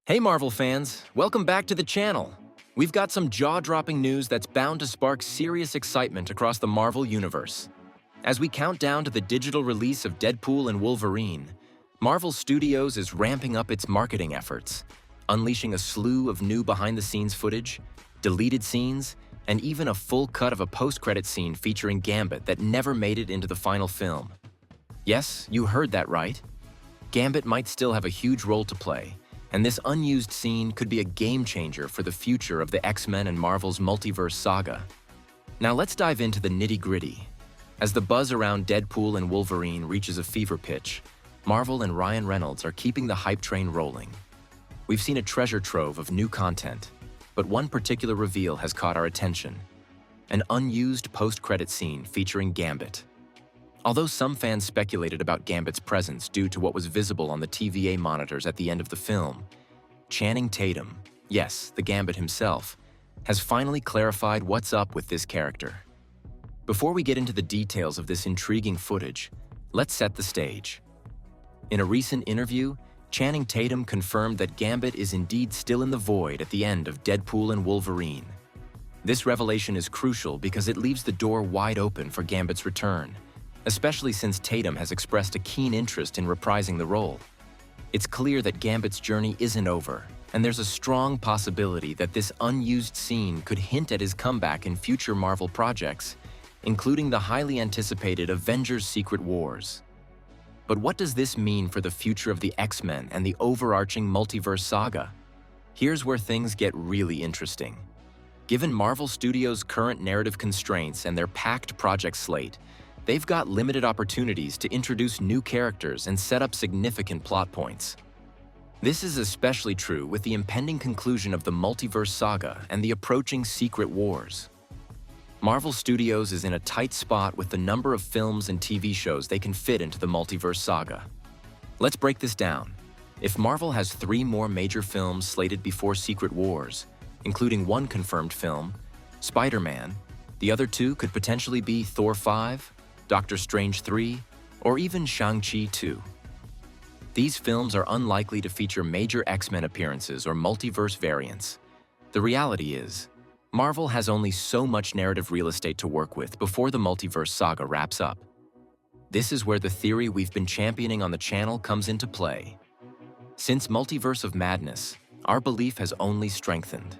Hey Marvel fans, welcome back to the channel. We've got some jaw-dropping news that's bound to spark serious excitement across the Marvel Universe. As we count down to the digital release of Deadpool and Wolverine, Marvel Studios is ramping up its marketing efforts, unleashing a slew of new behind-the-scenes footage, deleted scenes, and even a full cut of a post-credit scene featuring Gambit that never made it into the final film. Yes, you heard that right. Gambit might still have a huge role to play, and this unused scene could be a game-changer for the future of the X-Men and Marvel's multiverse saga. Now let's dive into the nitty-gritty. As the buzz around Deadpool and Wolverine reaches a fever pitch, Marvel and Ryan Reynolds are keeping the hype train rolling. We've seen a treasure trove of new content, but one particular reveal has caught our attention: an unused post-credit scene featuring Gambit. Although some fans speculated about Gambit's presence due to what was visible on the TVA monitors at the end of the film, Channing Tatum, yes, the Gambit himself, has finally clarified what's up with this character. Before we get into the details of this intriguing footage, let's set the stage. In a recent interview, Channing Tatum confirmed that Gambit is indeed still in the void at the end of Deadpool and Wolverine. This revelation is crucial because it leaves the door wide open for Gambit's return, especially since Tatum has expressed a keen interest in reprising the role. It's clear that Gambit's journey isn't over, and there's a strong possibility that this unused scene could hint at his comeback in future Marvel projects, including the highly anticipated Avengers Secret Wars. But what does this mean for the future of the X-Men and the overarching multiverse saga? Here's where things get really interesting. Given Marvel Studios' current narrative constraints and their packed project slate, they've got limited opportunities to introduce new characters and set up significant plot points. This is especially true with the impending conclusion of the multiverse saga and the approaching Secret Wars. Marvel Studios is in a tight spot with the number of films and TV shows they can fit into the multiverse saga. Let's break this down. If Marvel has 3 more major films slated before Secret Wars, including one confirmed film, Spider-Man, the other 2 could potentially be Thor 5, Doctor Strange 3, or even Shang-Chi 2. These films are unlikely to feature major X-Men appearances or multiverse variants. The reality is, Marvel has only so much narrative real estate to work with before the multiverse saga wraps up. This is where the theory we've been championing on the channel comes into play. Since Multiverse of Madness, our belief has only strengthened.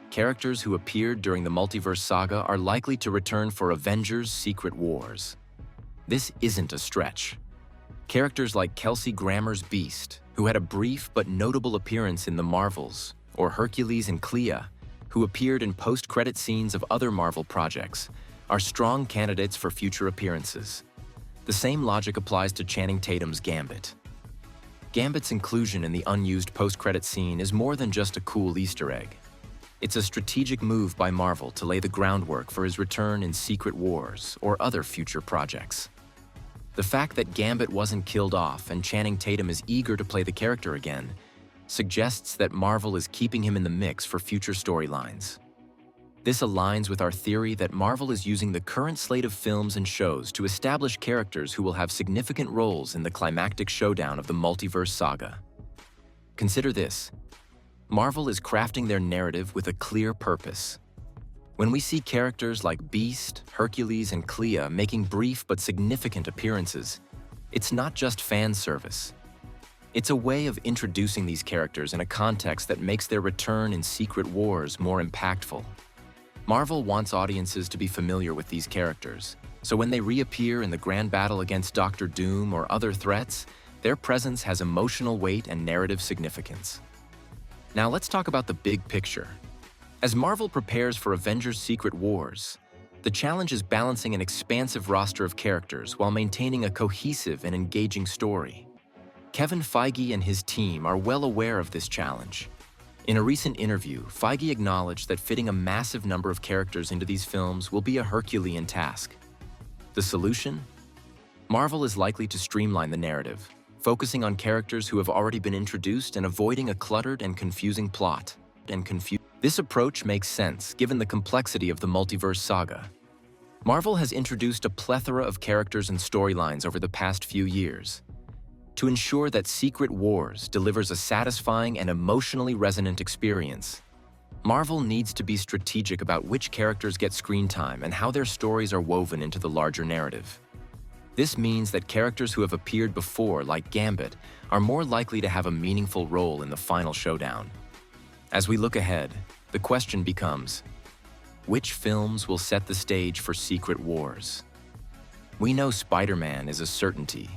Characters who appeared during the multiverse saga are likely to return for Avengers Secret Wars. This isn't a stretch. Characters like Kelsey Grammer's Beast, who had a brief but notable appearance in The Marvels, or Hercules and Clea, who appeared in post-credit scenes of other Marvel projects, are strong candidates for future appearances. The same logic applies to Channing Tatum's Gambit. Gambit's inclusion in the unused post-credit scene is more than just a cool Easter egg. It's a strategic move by Marvel to lay the groundwork for his return in Secret Wars or other future projects. The fact that Gambit wasn't killed off and Channing Tatum is eager to play the character again suggests that Marvel is keeping him in the mix for future storylines. This aligns with our theory that Marvel is using the current slate of films and shows to establish characters who will have significant roles in the climactic showdown of the multiverse saga. Consider this. Marvel is crafting their narrative with a clear purpose. When we see characters like Beast, Hercules, and Clea making brief but significant appearances, it's not just fan service. It's a way of introducing these characters in a context that makes their return in Secret Wars more impactful. Marvel wants audiences to be familiar with these characters, so when they reappear in the grand battle against Doctor Doom or other threats, their presence has emotional weight and narrative significance. Now let's talk about the big picture. As Marvel prepares for Avengers Secret Wars, the challenge is balancing an expansive roster of characters while maintaining a cohesive and engaging story. Kevin Feige and his team are well aware of this challenge. In a recent interview, Feige acknowledged that fitting a massive number of characters into these films will be a Herculean task. The solution? Marvel is likely to streamline the narrative, focusing on characters who have already been introduced and avoiding a cluttered and confusing plot. This approach makes sense given the complexity of the multiverse saga. Marvel has introduced a plethora of characters and storylines over the past few years. to ensure that Secret Wars delivers a satisfying and emotionally resonant experience. Marvel needs to be strategic about which characters get screen time and how their stories are woven into the larger narrative. This means that characters who have appeared before, like Gambit, are more likely to have a meaningful role in the final showdown. As we look ahead, the question becomes, which films will set the stage for Secret Wars? We know Spider-Man is a certainty,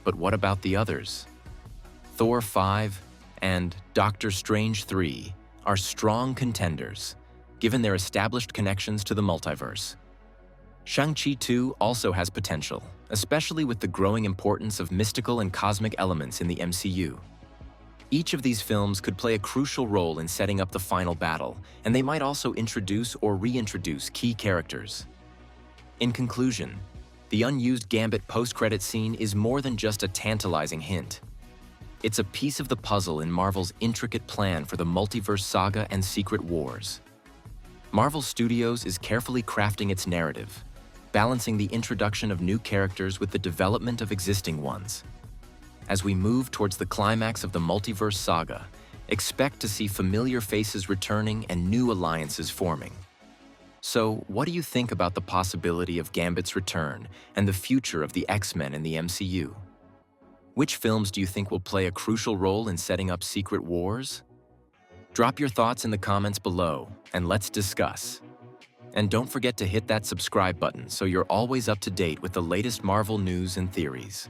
but what about the others? Thor 5 and Doctor Strange 3 are strong contenders, given their established connections to the multiverse. Shang-Chi 2 also has potential, especially with the growing importance of mystical and cosmic elements in the MCU. Each of these films could play a crucial role in setting up the final battle, and they might also introduce or reintroduce key characters. In conclusion, the unused Gambit post-credit scene is more than just a tantalizing hint. It's a piece of the puzzle in Marvel's intricate plan for the multiverse saga and Secret Wars. Marvel Studios is carefully crafting its narrative, balancing the introduction of new characters with the development of existing ones. As we move towards the climax of the multiverse saga, expect to see familiar faces returning and new alliances forming. So, what do you think about the possibility of Gambit's return and the future of the X-Men in the MCU? Which films do you think will play a crucial role in setting up Secret Wars? Drop your thoughts in the comments below, and let's discuss. And don't forget to hit that subscribe button so you're always up to date with the latest Marvel news and theories.